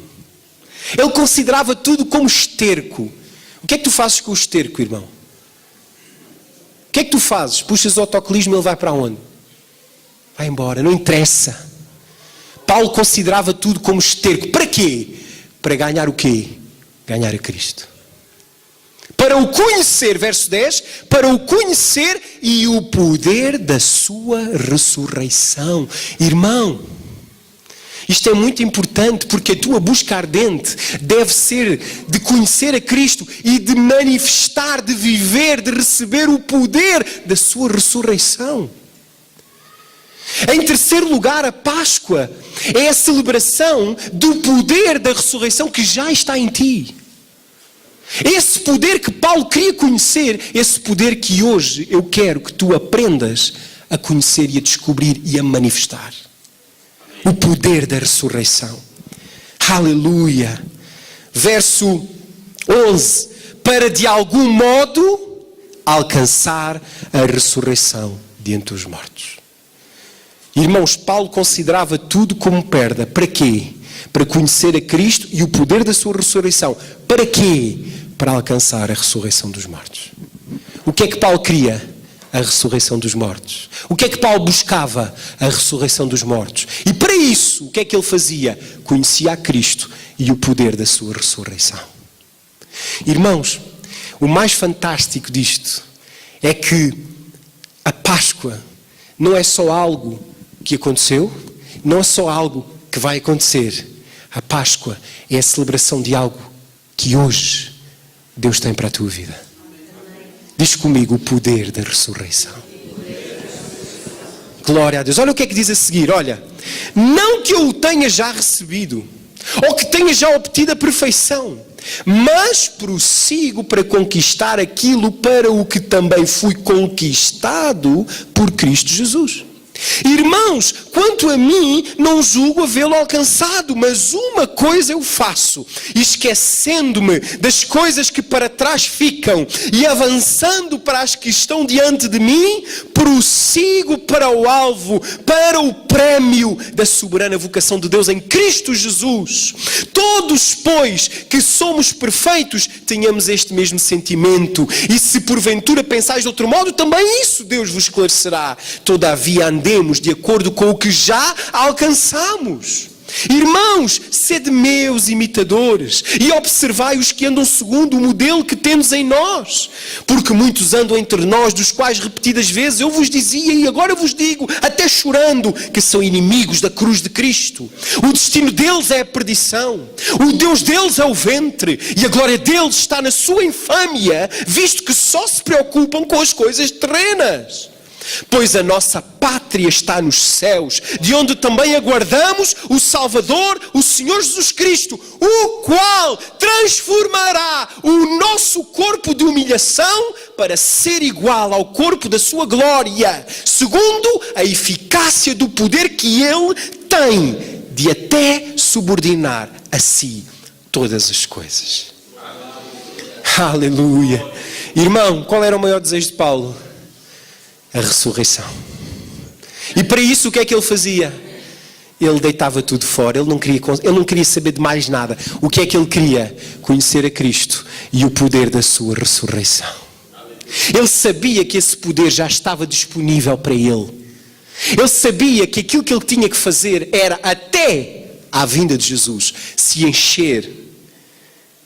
Ele considerava tudo como esterco. O que é que tu fazes com o esterco, irmão? O que é que tu fazes? Puxas o autocolismo e ele vai para onde? Vai embora, não interessa. Paulo considerava tudo como esterco. Para quê? Para ganhar o quê? Ganhar a Cristo. Para o conhecer, verso 10, para o conhecer e o poder da sua ressurreição. Irmão, isto é muito importante porque a tua busca ardente deve ser de conhecer a Cristo e de manifestar, de viver, de receber o poder da sua ressurreição. Em terceiro lugar, a Páscoa é a celebração do poder da ressurreição que já está em ti. Esse poder que Paulo queria conhecer, esse poder que hoje eu quero que tu aprendas a conhecer e a descobrir e a manifestar. O poder da ressurreição. Aleluia. Verso 11. Para de algum modo alcançar a ressurreição de entre os mortos. Irmãos, Paulo considerava tudo como perda. Para quê? Para conhecer a Cristo e o poder da sua ressurreição. Para quê? Para alcançar a ressurreição dos mortos. O que é que Paulo queria? A ressurreição dos mortos. O que é que Paulo buscava? A ressurreição dos mortos. E para isso, o que é que ele fazia? Conhecia a Cristo e o poder da sua ressurreição. Irmãos, o mais fantástico disto é que a Páscoa não é só algo que aconteceu, não é só algo que vai acontecer. A Páscoa é a celebração de algo que hoje Deus tem para a tua vida. Diz comigo o poder da ressurreição. Glória a Deus. Olha o que é que diz a seguir. Olha, não que eu o tenha já recebido, ou que tenha já obtido a perfeição, mas prossigo para conquistar aquilo para o que também fui conquistado por Cristo Jesus. Irmãos, quanto a mim, não julgo havê-lo alcançado, mas uma coisa eu faço, esquecendo-me das coisas que para trás ficam e avançando para as que estão diante de mim, prossigo para o alvo, para o prémio da soberana vocação de Deus em Cristo Jesus. Todos, pois, que somos perfeitos, tenhamos este mesmo sentimento, e se porventura pensais de outro modo, também isso Deus vos esclarecerá. Todavia andemos de acordo com o que já alcançamos. Irmãos, sede meus imitadores e observai os que andam segundo o modelo que temos em nós. Porque muitos andam entre nós, dos quais repetidas vezes eu vos dizia e agora vos digo, até chorando, que são inimigos da cruz de Cristo. O destino deles é a perdição, o Deus deles é o ventre e a glória deles está na sua infâmia, visto que só se preocupam com as coisas terrenas. Pois a nossa pátria está nos céus, de onde também aguardamos o Salvador, o Senhor Jesus Cristo, o qual transformará o nosso corpo de humilhação para ser igual ao corpo da sua glória, segundo a eficácia do poder que Ele tem de até subordinar a si todas as coisas. Aleluia. Irmão, qual era o maior desejo de Paulo? A ressurreição. E para isso o que é que ele fazia? Ele deitava tudo fora, ele não queria saber de mais nada. O que é que ele queria? Conhecer a Cristo e o poder da sua ressurreição. Ele sabia que esse poder já estava disponível para ele. Ele sabia que aquilo que ele tinha que fazer era, até à vinda de Jesus, se encher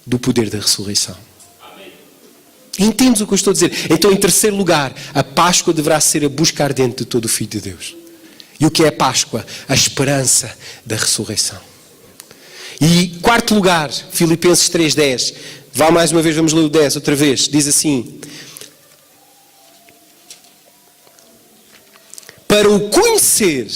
do poder da ressurreição. Entendes o que eu estou a dizer? Então, em terceiro lugar, a Páscoa deverá ser a busca ardente de todo o Filho de Deus. E o que é a Páscoa? A esperança da ressurreição. E quarto lugar, Filipenses 3:10. Vá mais uma vez, vamos ler o 10 outra vez. Diz assim: para o conhecer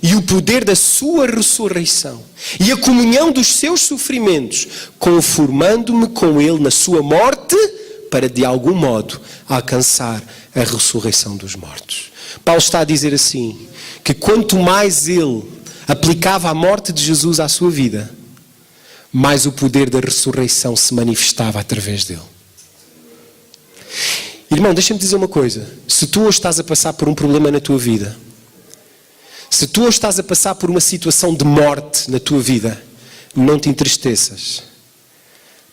e o poder da sua ressurreição e a comunhão dos seus sofrimentos, conformando-me com ele na sua morte, para de algum modo alcançar a ressurreição dos mortos. Paulo está a dizer assim, que quanto mais ele aplicava a morte de Jesus à sua vida, mais o poder da ressurreição se manifestava através dele. Irmão, deixa-me dizer uma coisa. Se tu hoje estás a passar por um problema na tua vida, se tu hoje estás a passar por uma situação de morte na tua vida, não te entristeças.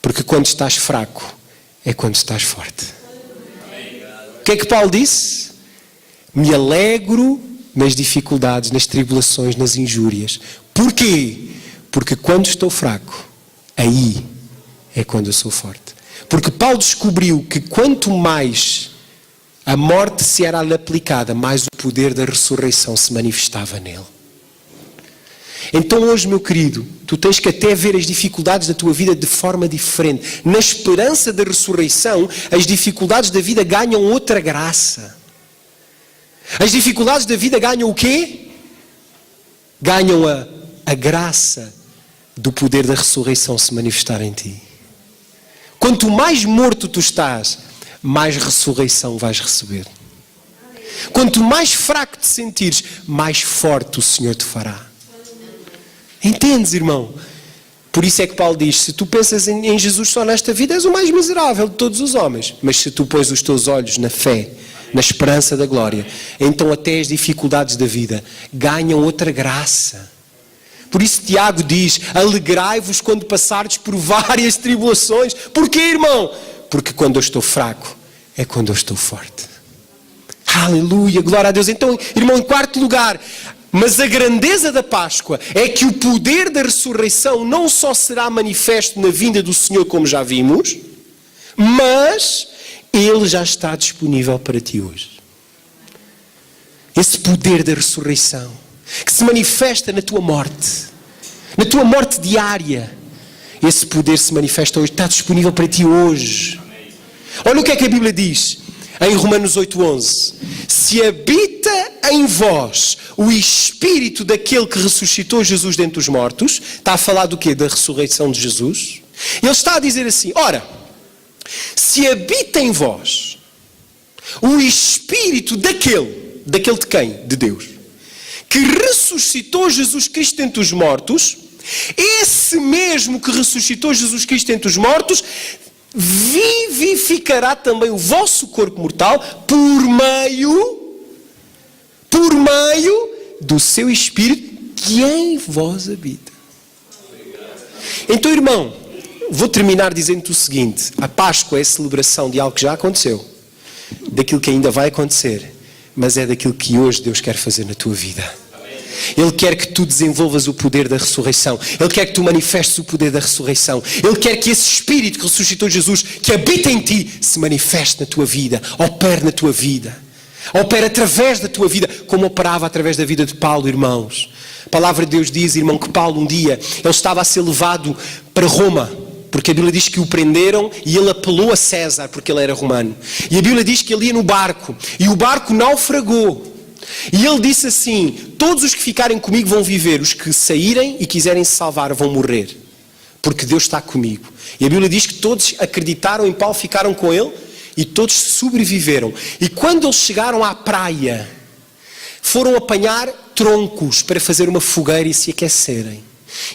Porque quando estás fraco, é quando estás forte. O que é que Paulo disse? Me alegro nas dificuldades, nas tribulações, nas injúrias. Porquê? Porque quando estou fraco, aí é quando eu sou forte. Porque Paulo descobriu que quanto mais a morte se era aplicada, mais o poder da ressurreição se manifestava nele. Então hoje, meu querido, tu tens que até ver as dificuldades da tua vida de forma diferente. Na esperança da ressurreição, as dificuldades da vida ganham outra graça. As dificuldades da vida ganham o quê? Ganham a graça do poder da ressurreição se manifestar em ti. Quanto mais morto tu estás, mais ressurreição vais receber. Quanto mais fraco te sentires, mais forte o Senhor te fará. Entendes, irmão? Por isso é que Paulo diz, se tu pensas em Jesus só nesta vida, és o mais miserável de todos os homens. Mas se tu pões os teus olhos na fé, na esperança da glória, então até as dificuldades da vida ganham outra graça. Por isso Tiago diz, alegrai-vos quando passardes por várias tribulações. Porquê, irmão? Porque quando eu estou fraco, é quando eu estou forte. Aleluia, glória a Deus. Então, irmão, em quarto lugar, mas a grandeza da Páscoa é que o poder da ressurreição não só será manifesto na vinda do Senhor, como já vimos, mas Ele já está disponível para ti hoje. Esse poder da ressurreição, que se manifesta na tua morte diária, esse poder se manifesta hoje, está disponível para ti hoje. Olha o que é que a Bíblia diz em Romanos 8:11. Se habita em vós o Espírito daquele que ressuscitou Jesus dentre os mortos, está a falar do quê? Da ressurreição de Jesus. Ele está a dizer assim, ora, se habita em vós o Espírito daquele de quem? De Deus. Que ressuscitou Jesus Cristo dentre os mortos, esse mesmo que ressuscitou Jesus Cristo dentre os mortos, vivificará também o vosso corpo mortal por meio do seu Espírito que em vós habita. Então, irmão, vou terminar dizendo-te o seguinte, a Páscoa é a celebração de algo que já aconteceu, daquilo que ainda vai acontecer, mas é daquilo que hoje Deus quer fazer na tua vida. Ele quer que tu desenvolvas o poder da ressurreição. Ele quer que tu manifestes o poder da ressurreição. Ele quer que esse Espírito que ressuscitou Jesus, que habita em ti, se manifeste na tua vida, opere na tua vida, opere através da tua vida, como operava através da vida de Paulo, irmãos. A palavra de Deus diz, irmão, que Paulo um dia, ele estava a ser levado para Roma, porque a Bíblia diz que o prenderam e ele apelou a César, porque ele era romano. E a Bíblia diz que ele ia no barco, e o barco naufragou. E ele disse assim, todos os que ficarem comigo vão viver, os que saírem e quiserem se salvar vão morrer, porque Deus está comigo. E a Bíblia diz que todos acreditaram em Paulo, ficaram com ele e todos sobreviveram. E quando eles chegaram à praia, foram apanhar troncos para fazer uma fogueira e se aquecerem.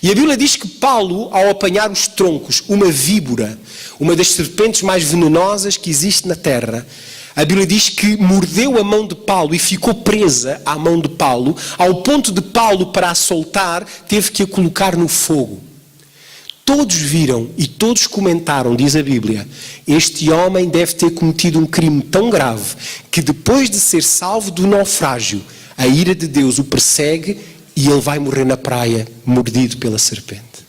E a Bíblia diz que Paulo, ao apanhar os troncos, uma víbora, uma das serpentes mais venenosas que existe na terra, a Bíblia diz que mordeu a mão de Paulo e ficou presa à mão de Paulo, ao ponto de Paulo, para a soltar, teve que a colocar no fogo. Todos viram e todos comentaram, diz a Bíblia, este homem deve ter cometido um crime tão grave que depois de ser salvo do naufrágio, a ira de Deus o persegue e ele vai morrer na praia, mordido pela serpente.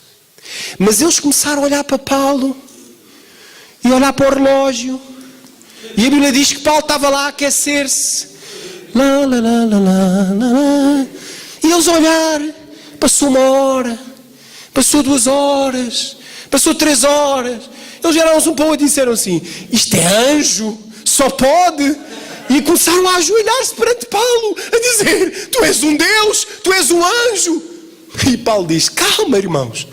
Mas eles começaram a olhar para Paulo e olhar para o relógio. E a Bíblia diz que Paulo estava lá a aquecer-se. E eles olharam. Passou 1 hora. Passou 2 horas. Passou 3 horas. Eles vieram-se um pouco e disseram assim, isto é anjo. Só pode. E começaram a ajoelhar-se perante Paulo. A dizer, tu és um Deus. Tu és um anjo. E Paulo diz, calma, irmãos.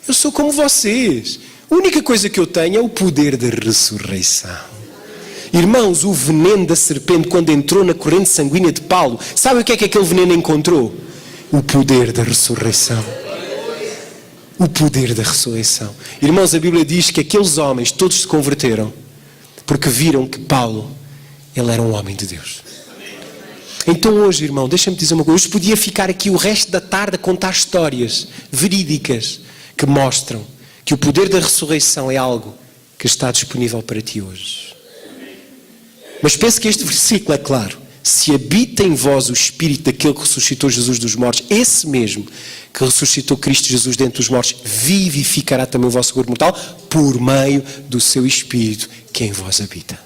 Eu sou como vocês. A única coisa que eu tenho é o poder da ressurreição. Irmãos, o veneno da serpente, quando entrou na corrente sanguínea de Paulo, sabe o que é que aquele veneno encontrou? O poder da ressurreição. O poder da ressurreição. Irmãos, a Bíblia diz que aqueles homens todos se converteram porque viram que Paulo, ele era um homem de Deus. Então hoje, irmão, deixa-me dizer uma coisa. Hoje podia ficar aqui o resto da tarde a contar histórias verídicas que mostram que o poder da ressurreição é algo que está disponível para ti hoje. Mas pense que este versículo é claro. se habita em vós o Espírito daquele que ressuscitou Jesus dos mortos, esse mesmo que ressuscitou Cristo Jesus dentre os mortos, vivificará também o vosso corpo mortal por meio do seu Espírito que em vós habita.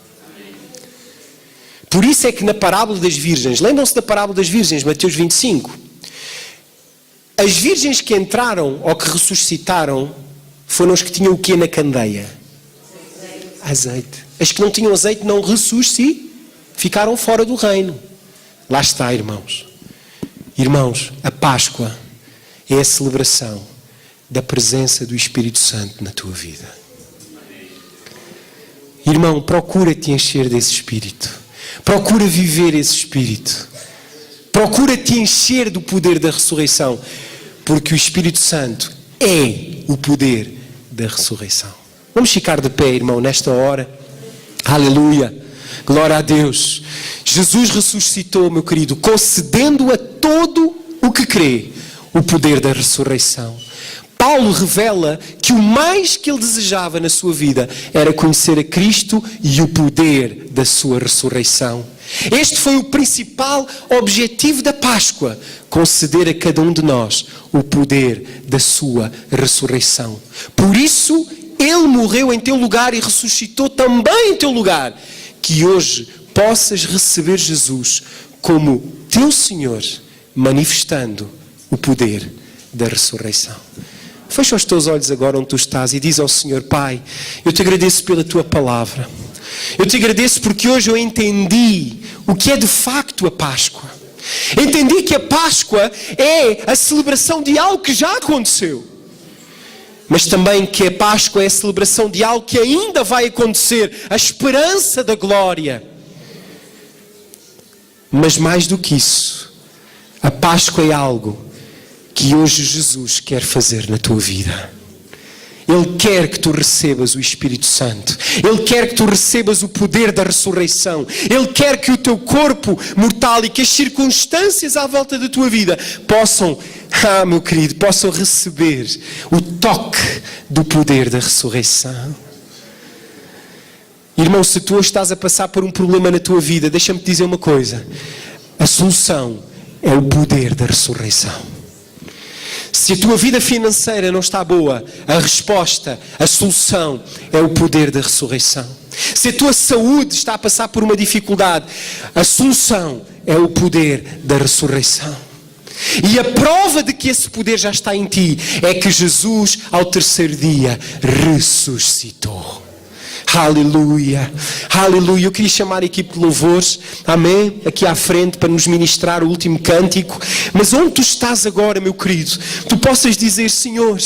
Por isso é que na parábola das virgens, lembram-se da parábola das virgens, Mateus 25? As virgens que entraram ou que ressuscitaram foram as que tinham o quê na candeia? Azeite. As que não tinham azeite não ressuscitaram, ficaram fora do reino. Lá está, irmãos. Irmãos, a Páscoa é a celebração da presença do Espírito Santo na tua vida. Irmão, procura te encher desse Espírito. Procura viver esse Espírito. Procura te encher do poder da ressurreição. Porque o Espírito Santo é o poder da ressurreição. Vamos ficar de pé, irmão, nesta hora. Aleluia. Glória a Deus. Jesus ressuscitou, meu querido, concedendo a todo o que crê o poder da ressurreição. Paulo revela que o mais que ele desejava na sua vida era conhecer a Cristo e o poder da sua ressurreição. Este foi o principal objetivo da Páscoa, conceder a cada um de nós o poder da sua ressurreição. Por isso, ele morreu em teu lugar e ressuscitou também em teu lugar, que hoje possas receber Jesus como teu Senhor, manifestando o poder da ressurreição. Fecha os teus olhos agora onde tu estás e diz ao Senhor: Pai, eu te agradeço pela tua palavra. Eu te agradeço porque hoje eu entendi o que é de facto a Páscoa. Entendi que a Páscoa é a celebração de algo que já aconteceu. Mas também que a Páscoa é a celebração de algo que ainda vai acontecer. A esperança da glória. Mas mais do que isso, a Páscoa é algo que hoje Jesus quer fazer na tua vida. Ele quer que tu recebas o Espírito Santo. Ele quer que tu recebas o poder da ressurreição. Ele quer que o teu corpo mortal e que as circunstâncias à volta da tua vida possam, meu querido, possam receber o toque do poder da ressurreição. Irmão, se tu hoje estás a passar por um problema na tua vida, deixa-me te dizer uma coisa. A solução é o poder da ressurreição. Se a tua vida financeira não está boa, a resposta, a solução é o poder da ressurreição. Se a tua saúde está a passar por uma dificuldade, a solução é o poder da ressurreição. E a prova de que esse poder já está em ti é que Jesus, ao terceiro dia, ressuscitou. Aleluia, aleluia. Eu queria chamar a equipe de louvores, amém, aqui à frente para nos ministrar o último cântico. Mas onde tu estás agora, meu querido, tu possas dizer: Senhor,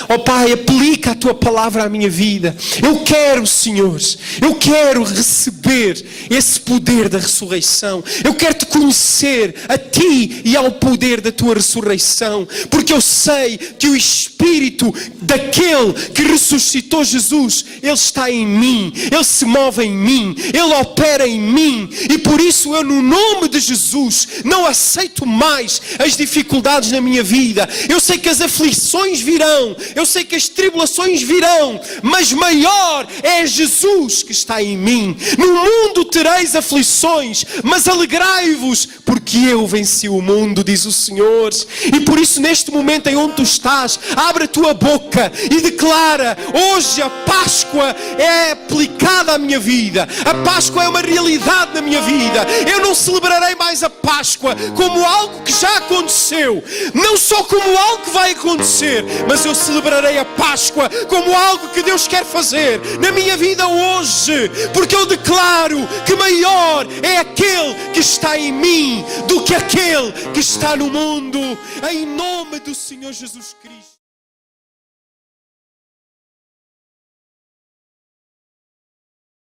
ó Pai, aplica a tua palavra à minha vida. Eu quero, Senhor, eu quero receber esse poder da ressurreição. Eu quero te conhecer a ti e ao poder da tua ressurreição, porque eu sei que o Espírito daquele que ressuscitou Jesus, ele está em mim. Ele se move em mim, Ele opera em mim, e por isso eu, no nome de Jesus, não aceito mais as dificuldades na minha vida. Eu sei que as aflições virão, eu sei que as tribulações virão, mas maior é Jesus que está em mim. No mundo tereis aflições, mas alegrai-vos, porque eu venci o mundo, diz o Senhor. E por isso, neste momento em onde tu estás, abre a tua boca e declara: hoje a Páscoa é aplicada à minha vida. A Páscoa é uma realidade na minha vida. Eu não celebrarei mais a Páscoa como algo que já aconteceu, não só como algo que vai acontecer, mas eu celebrarei a Páscoa como algo que Deus quer fazer na minha vida hoje, porque eu declaro que maior é aquele que está em mim do que aquele que está no mundo, em nome do Senhor Jesus Cristo.